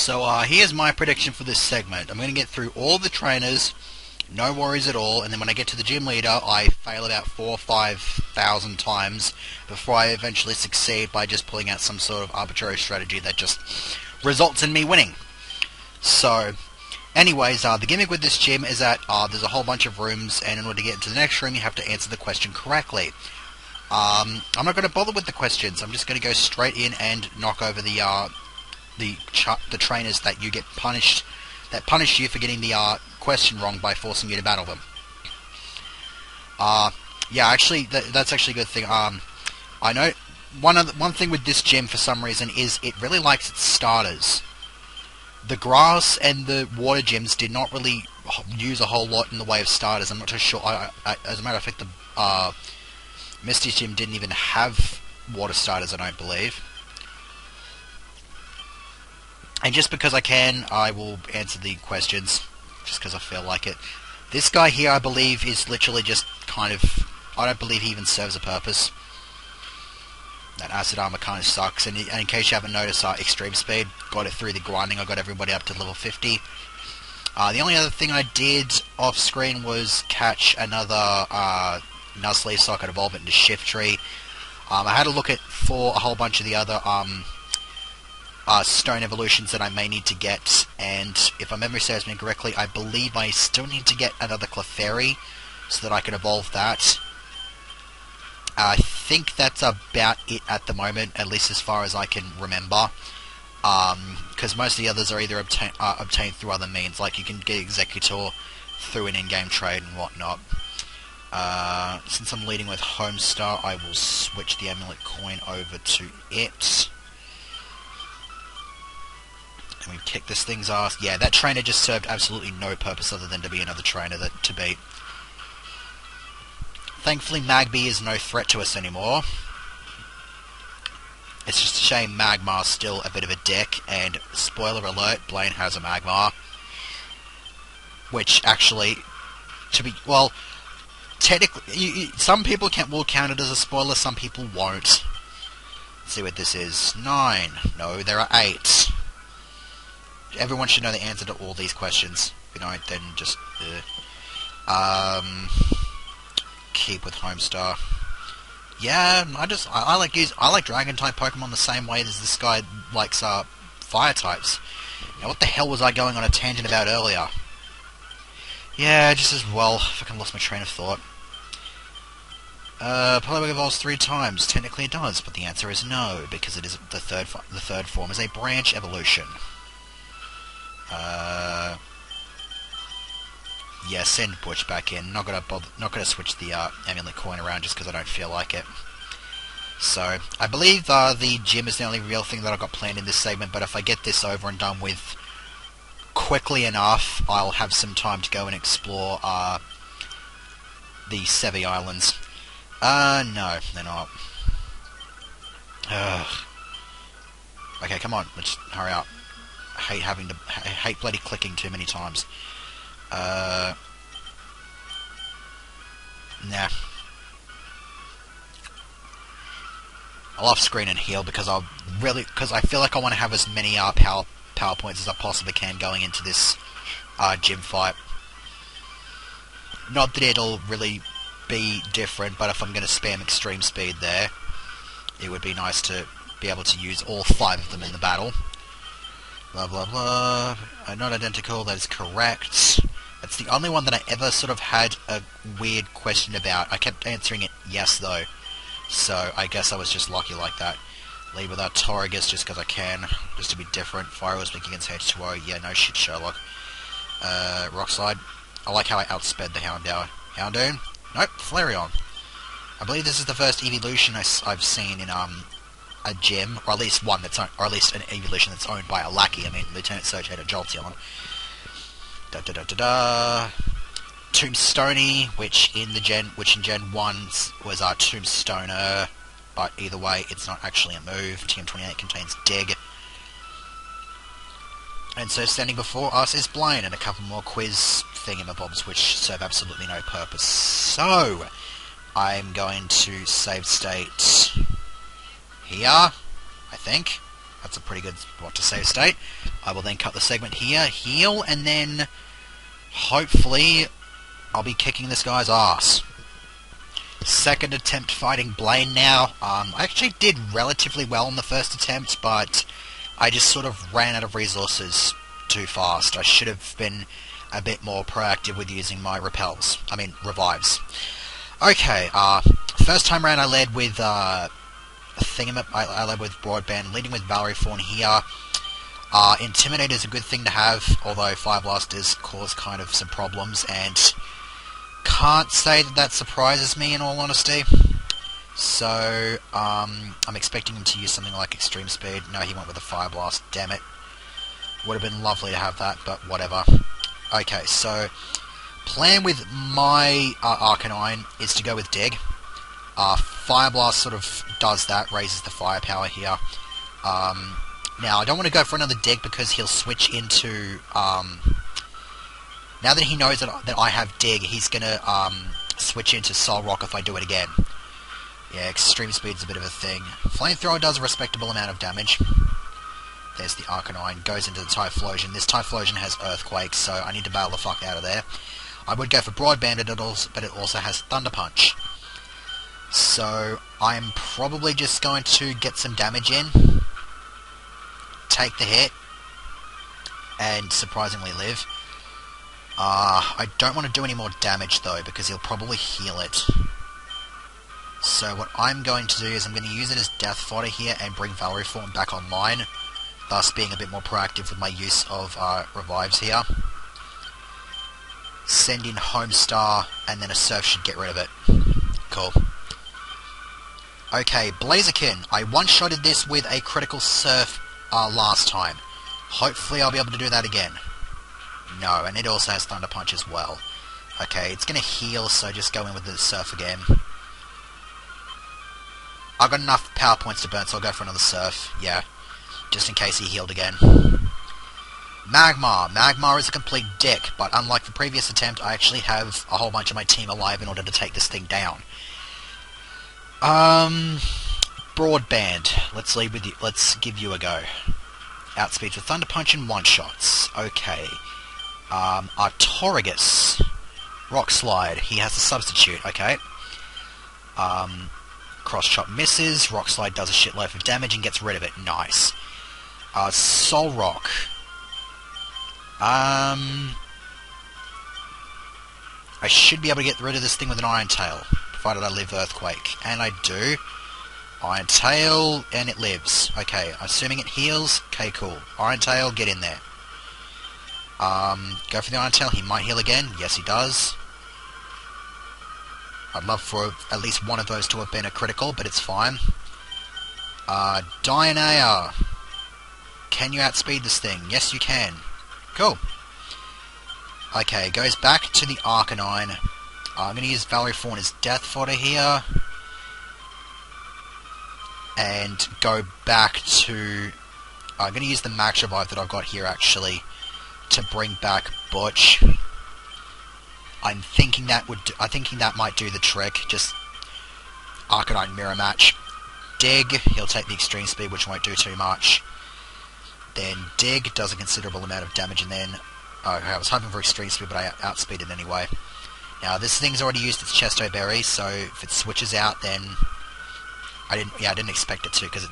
So here's my prediction for this segment. I'm going to get through all the trainers, no worries at all, and then when I get to the gym leader, I fail about 4,000 or 5,000 times before I eventually succeed by just pulling out some sort of arbitrary strategy that just results in me winning. So, anyways, the gimmick with this gym is that there's a whole bunch of rooms, and in order to get into the next room, you have to answer the question correctly. I'm not going to bother with the questions. I'm just going to go straight in and knock over the trainers that you get punished, that punish you for getting the question wrong by forcing you to battle them. Yeah, actually, that's actually a good thing. I know one thing with this gym for some reason is it really likes its starters. The grass and the water gyms did not really use a whole lot in the way of starters. I'm not too sure. As a matter of fact, the Misty's gym didn't even have water starters, I don't believe. And just because I can, I will answer the questions, just because I feel like it. This guy here, I believe, is literally just kind of... I don't believe he even serves a purpose. That acid armor kind of sucks. And in case you haven't noticed, extreme speed, got it through the grinding. I got everybody up to level 50. The only other thing I did off screen was catch another Nuzleaf so I could evolve it into Shiftry. I had a look for a whole bunch of the other stone evolutions that I may need to get, and if my memory serves me correctly, I believe I still need to get another Clefairy so that I can evolve that. I think that's about it at the moment, at least as far as I can remember, because most of the others are either obtained through other means, like you can get Executor through an in-game trade and whatnot. Since I'm leading with Homestar, I will switch the Amulet Coin over to it. And we kick this thing's ass. Yeah, that trainer just served absolutely no purpose other than to be another trainer to beat. Thankfully, Magby is no threat to us anymore. It's just a shame Magmar's still a bit of a dick, and spoiler alert, Blaine has a Magmar. Which actually, well, technically, some people will count it as a spoiler, some people won't. Let's see what this is. 9. No, there are 8. Everyone should know the answer to all these questions. If you don't, then just... keep with Homestar. Yeah, I like Dragon-type Pokemon the same way as this guy likes Fire types. Now, what the hell was I going on a tangent about earlier? Yeah, just as well. I fucking lost my train of thought. Poliwag evolves 3 times. Technically it does, but the answer is no, because it is the third form is a branch evolution. Yeah, send Butch back in. Not gonna switch the Amulet Coin around just because I don't feel like it. So, I believe the gym is the only real thing that I've got planned in this segment, but if I get this over and done with quickly enough, I'll have some time to go and explore the Sevi Islands. No, they're not. Ugh. Okay, come on, let's hurry up. I hate bloody clicking too many times. Nah. I'll off screen and heal because I feel like I want to have as many power points as I possibly can going into this gym fight. Not that it'll really be different, but if I'm going to spam extreme speed there, it would be nice to be able to use all 5 of them in the battle. Blah blah blah. Not identical, that is correct. That's the only one that I ever sort of had a weird question about. I kept answering it yes though. So I guess I was just lucky like that. Lead without Torragus just because I can, just to be different. Fire was weak against H2O. Yeah, no shit, Sherlock. Rock Slide. I like how I outsped the Houndour. Houndoom? Nope, Flareon. I believe this is the first evolution I've seen in a gym, or at least one that's or at least an evolution that's owned by a lackey. I mean, Lieutenant Surge had a Jolteon. Tombstony, which in Gen 1 was our Tombstoner, but either way, it's not actually a move. TM28 contains Dig. And so standing before us is Blaine, and a couple more quiz thingamabobs which serve absolutely no purpose. So, I'm going to save state here, I think. That's a pretty good spot to save state. I will then cut the segment here, heal, and then hopefully I'll be kicking this guy's ass. Second attempt fighting Blaine now. I actually did relatively well in the first attempt, but I just sort of ran out of resources too fast. I should have been a bit more proactive with using my revives. Okay, first time round I led with I led with Broadband, leading with Valerie Fawn here. Intimidate is a good thing to have, although Fire Blast does cause kind of some problems, and can't say that surprises me in all honesty. So, I'm expecting him to use something like Extreme Speed. No, he went with a Fire Blast, damn it. Would have been lovely to have that, but whatever. Okay, so, plan with my Arcanine is to go with Dig. Fire Blast sort of does that, raises the firepower here. Now, I don't want to go for another Dig because he'll switch into... now that he knows that I have Dig, he's going to switch into Soul Rock if I do it again. Yeah, Extreme Speed's a bit of a thing. Flamethrower does a respectable amount of damage. There's the Arcanine, goes into the Typhlosion. This Typhlosion has Earthquake, so I need to bail the fuck out of there. I would go for Broadband, but it also has Thunder Punch. So, I'm probably just going to get some damage in, take the hit, and surprisingly live. I don't want to do any more damage though, because he'll probably heal it. So what I'm going to do is I'm going to use it as death fodder here and bring Valerie Form back online, thus being a bit more proactive with my use of revives here. Send in Homestar, and then a Surf should get rid of it. Cool. Okay, Blaziken. I one-shotted this with a critical Surf last time. Hopefully I'll be able to do that again. No, and it also has Thunder Punch as well. Okay, it's going to heal, so just go in with the Surf again. I've got enough power points to burn, so I'll go for another Surf. Yeah, just in case he healed again. Magmar. Magmar is a complete dick, but unlike the previous attempt, I actually have a whole bunch of my team alive in order to take this thing down. Broadband. Let's lead with you. Let's give you a go. Outspeeds with Thunder Punch and one-shots. Okay. Artorigus. Rock Slide. He has a substitute. Okay. Cross Chop misses. Rock Slide does a shitload of damage and gets rid of it. Nice. Soul Rock. I should be able to get rid of this thing with an Iron Tail, provided I live Earthquake. And I do. Iron Tail, and it lives. Okay, assuming it heals. Okay, cool. Iron Tail, get in there. Go for the Iron Tail. He might heal again. Yes, he does. I'd love for at least one of those to have been a critical, but it's fine. Dianea. Can you outspeed this thing? Yes, you can. Cool. Okay, goes back to the Arcanine. I'm going to use Valerie Fawn as death fodder here. And go back to... I'm going to use the max revive that I've got here, actually, to bring back Butch. I'm thinking that might do the trick. Just Arcanine mirror match. Dig, he'll take the extreme speed, which won't do too much. Then Dig does a considerable amount of damage, and then I was hoping for extreme speed, but I outspeed it anyway. Now this thing's already used its Chesto Berry, so if it switches out, then I didn't expect it to, because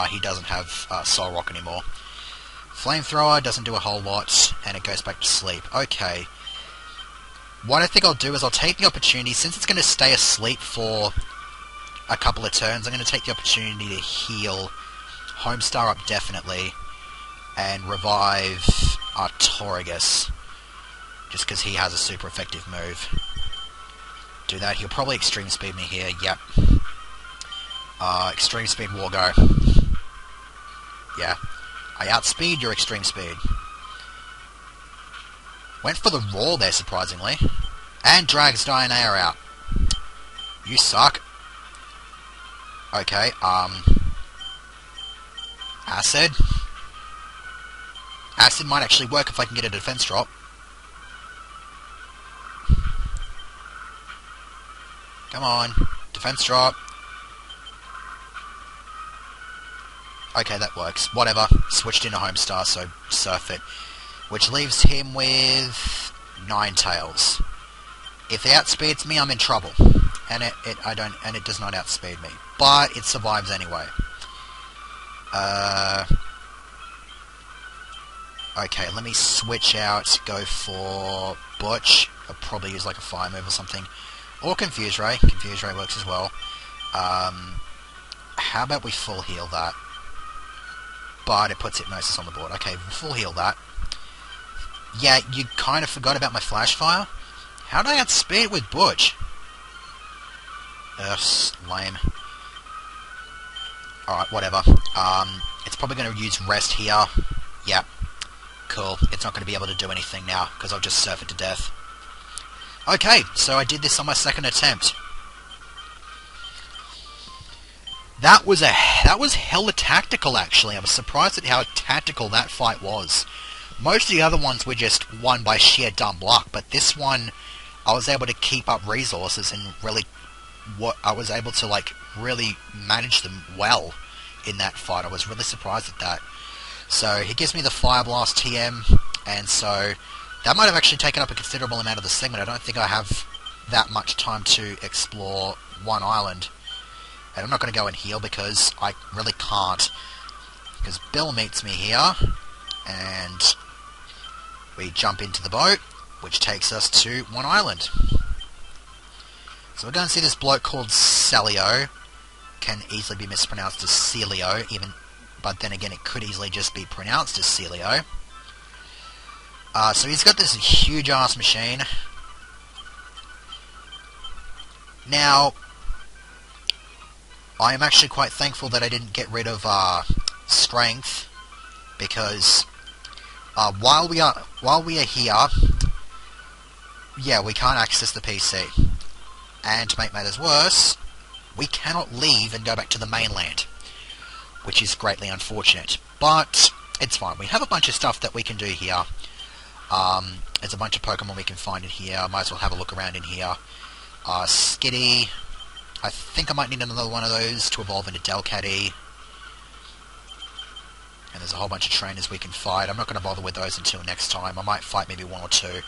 he doesn't have Soul Rock anymore. Flamethrower doesn't do a whole lot, and it goes back to sleep. Okay. What I think I'll do is I'll take the opportunity, since it's going to stay asleep for a couple of turns, I'm going to take the opportunity to heal Homestar up definitely, and revive Artorigus, just because he has a super effective move. Do that. He'll probably extreme speed me here. Yep. Extreme speed Wargo. Yeah. I outspeed your extreme speed. Went for the roar there, surprisingly. And drags Dianea out. You suck. Okay, Acid. Acid might actually work if I can get a defense drop. Come on. Defense drop. Okay, that works. Whatever. Switched into Homestar, so surf it. Which leaves him with 9 tails. If he outspeeds me, I'm in trouble. And it does not outspeed me. But it survives anyway. Okay, let me switch out, go for Butch. I'll probably use like a fire move or something. Or Confuse Ray. Confuse Ray works as well. How about we full heal that? But it puts Hypnosis on the board. Okay, we'll full heal that. Yeah, you kind of forgot about my Flash Fire. How did I outspeed it with Butch? Ugh, lame. Alright, whatever. It's probably going to use Rest here. Yep. Cool. It's not going to be able to do anything now, because I'll just surf it to death. Okay, so I did this on my second attempt. That was hella tactical, actually. I was surprised at how tactical that fight was. Most of the other ones were just won by sheer dumb luck, but this one, I was able to keep up resources and really, I was able to like really manage them well in that fight. I was really surprised at that. So he gives me the Fire Blast TM, and so that might have actually taken up a considerable amount of the segment. I don't think I have that much time to explore one island. And I'm not going to go and heal because I really can't. Because Bill meets me here, and we jump into the boat, which takes us to one island. So we're going to see this bloke called Celio. Can easily be mispronounced as Celio, but then again it could easily just be pronounced as Celio. So he's got this huge ass machine. Now, I am actually quite thankful that I didn't get rid of strength, because while we are here, yeah, we can't access the PC. And to make matters worse, we cannot leave and go back to the mainland, which is greatly unfortunate. But it's fine. We have a bunch of stuff that we can do here. There's a bunch of Pokemon we can find in here. Might as well have a look around in here. Skitty. I think I might need another one of those to evolve into Delcatty. And there's a whole bunch of trainers we can fight. I'm not going to bother with those until next time. I might fight maybe one or two.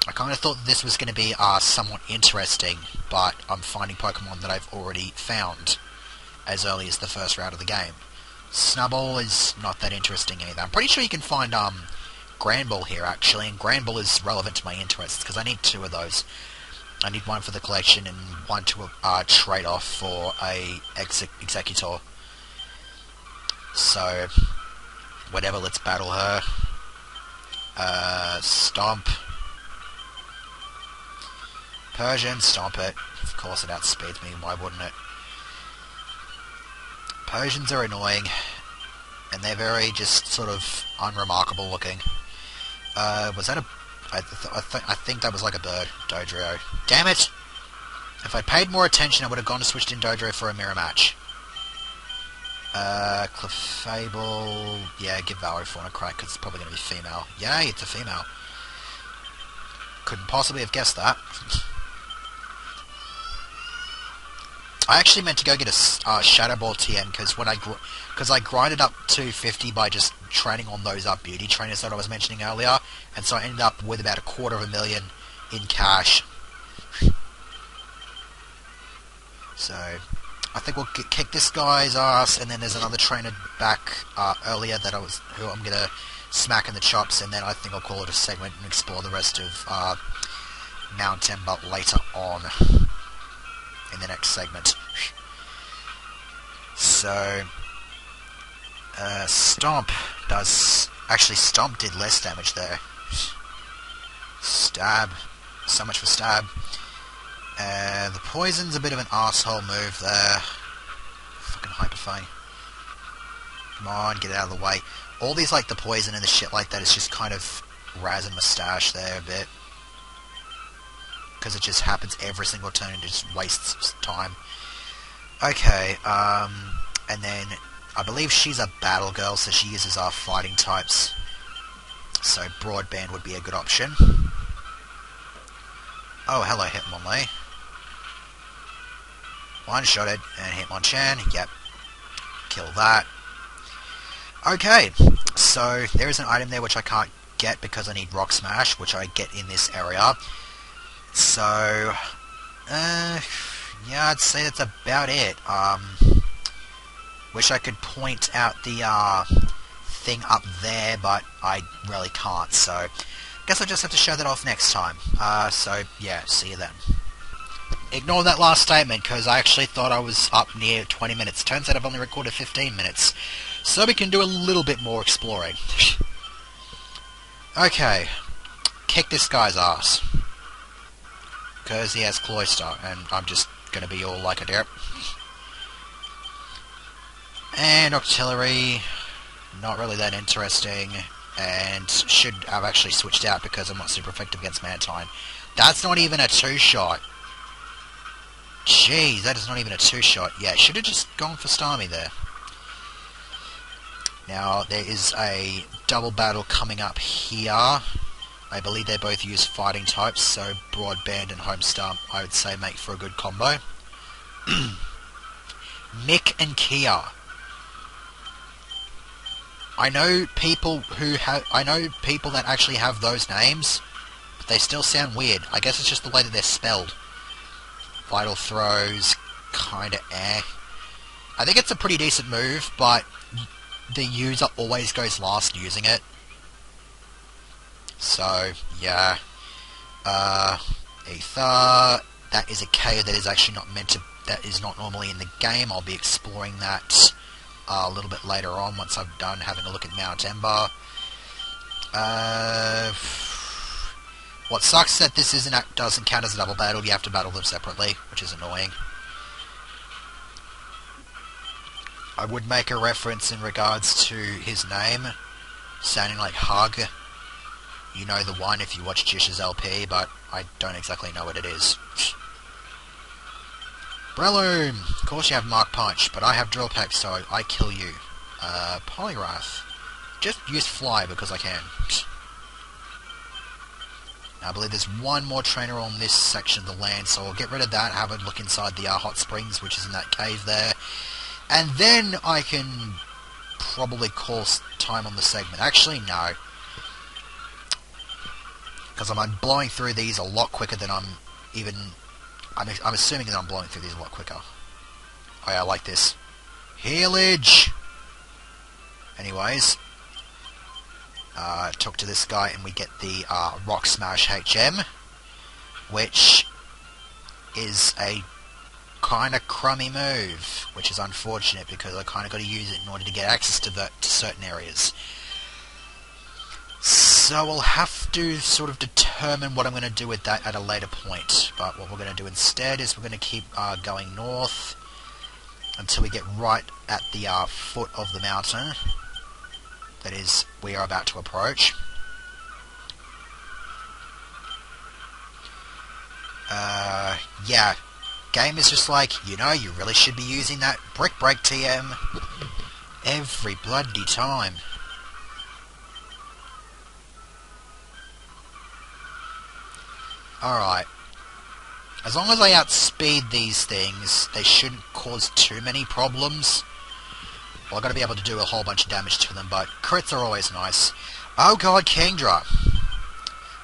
I kind of thought this was going to be somewhat interesting, but I'm finding Pokemon that I've already found as early as the first round of the game. Snubbull is not that interesting either. I'm pretty sure you can find Granbull here, actually, and Granbull is relevant to my interests, because I need 2 of those. I need one for the collection and one to trade off for a Executor. So, whatever, let's battle her. Stomp. Persian, stomp it. Of course it outspeeds me, why wouldn't it? Persians are annoying, and they're very just sort of unremarkable looking. Was that a... I think that was like a bird. Dodrio. Damn it! If I'd paid more attention, I would have gone to switched in Dodrio for a mirror match. Clefable... Yeah, give Valorfauna a crack, because it's probably going to be female. Yay, it's a female. Couldn't possibly have guessed that. I actually meant to go get a Shadow Ball TM, because I grinded up 250 by just training on those beauty trainers that I was mentioning earlier, and so I ended up with about $250,000 in cash. So, I think we'll kick this guy's ass, and then there's another trainer back earlier who I'm gonna smack in the chops, and then I think I'll call it a segment and explore the rest of Mount Ember later on in the next segment. So, Stomp does... Actually, Stomp did less damage there. Stab. So much for Stab. The Poison's a bit of an asshole move there. Fucking Hyperfang. Come on, get out of the way. All these, like, the Poison and the shit like that is just kind of razzing Moustache there a bit. Because it just happens every single turn and just wastes time. Okay, and then I believe she's a battle girl, so she uses our fighting types. So Broadband would be a good option. Oh, hello, Hitmonlee. One-shotted, and Hitmonchan. Yep. Kill that. Okay, so there is an item there which I can't get because I need Rock Smash, which I get in this area. So, yeah, I'd say that's about it. Wish I could point out the thing up there, but I really can't, so guess I'll just have to show that off next time. So, yeah, see you then. Ignore that last statement, because I actually thought I was up near 20 minutes. Turns out I've only recorded 15 minutes. So we can do a little bit more exploring. Okay. Kick this guy's ass. Because he has Cloyster, and I'm just going to be all like a derp. And Octillery, not really that interesting. And should have actually switched out because I'm not super effective against Mantine. That's not even a two-shot. Jeez, that is not even a two-shot. Yeah, should have just gone for Starmie there. Now, there is a double battle coming up here. I believe they both use fighting types, so Broadband and Homestar, I would say, make for a good combo. Mick and Kia. I know people that actually have those names, but they still sound weird. I guess it's just the way that they're spelled. Vital Throws, kinda eh. I think it's a pretty decent move, but the user always goes last using it. So, yeah. Ether. That is a K that is actually not meant to... That is not normally in the game. I'll be exploring that a little bit later on once I've done having a look at Mount Ember. What sucks is that this doesn't count as a double battle. You have to battle them separately, which is annoying. I would make a reference in regards to his name, sounding like Hug. You know the one if you watch Jish's LP, but I don't exactly know what it is. Breloom! Of course you have Mark Punch, but I have Drill Peck, so I kill you. Poliwrath. Just use Fly because I can. I believe there's one more trainer on this section of the land, so I'll get rid of that, have a look inside the hot springs, which is in that cave there. And then I can probably call time on the segment. Actually, no. Because I'm blowing through these a lot quicker than I'm assuming that I'm blowing through these a lot quicker. Oh yeah, I like this. Healage! Anyways. Talk to this guy and we get the Rock Smash HM. Which is a kind of crummy move. Which is unfortunate because I kind of got to use it in order to get access to certain areas. So we'll have to sort of determine what I'm going to do with that at a later point. But what we're going to do instead is we're going to keep going north until we get right at the foot of the mountain. That is, we are about to approach. Yeah. Game is just like, you know, you really should be using that Brick Break TM every bloody time. Alright. As long as I outspeed these things, they shouldn't cause too many problems. Well, I've got to be able to do a whole bunch of damage to them, but crits are always nice. Oh god, Kingdra!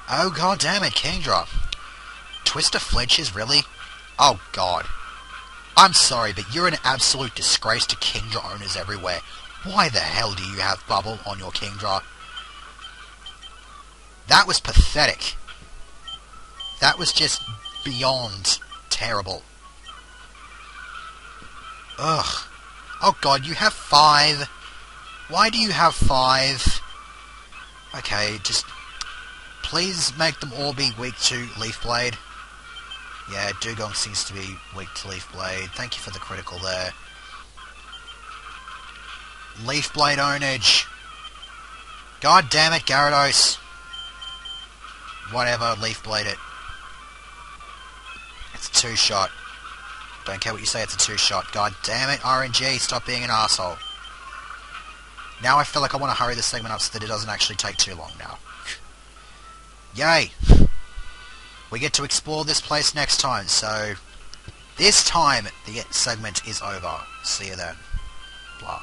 Oh god damn it, Kingdra! Twister flinches, really? Oh god. I'm sorry, but you're an absolute disgrace to Kingdra owners everywhere. Why the hell do you have Bubble on your Kingdra? That was pathetic. That was just beyond terrible. Ugh. Oh god, you have 5. Why do you have 5? Okay, just... please make them all be weak to Leaf Blade. Yeah, Dugong seems to be weak to Leaf Blade. Thank you for the critical there. Leaf Blade ownage. God damn it, Gyarados. Whatever, Leaf Blade it. It's a 2-shot. Don't care what you say, it's a 2-shot. God damn it, RNG, stop being an asshole. Now I feel like I want to hurry this segment up so that it doesn't actually take too long now. Yay! We get to explore this place next time, so this time the segment is over. See you then. Blah.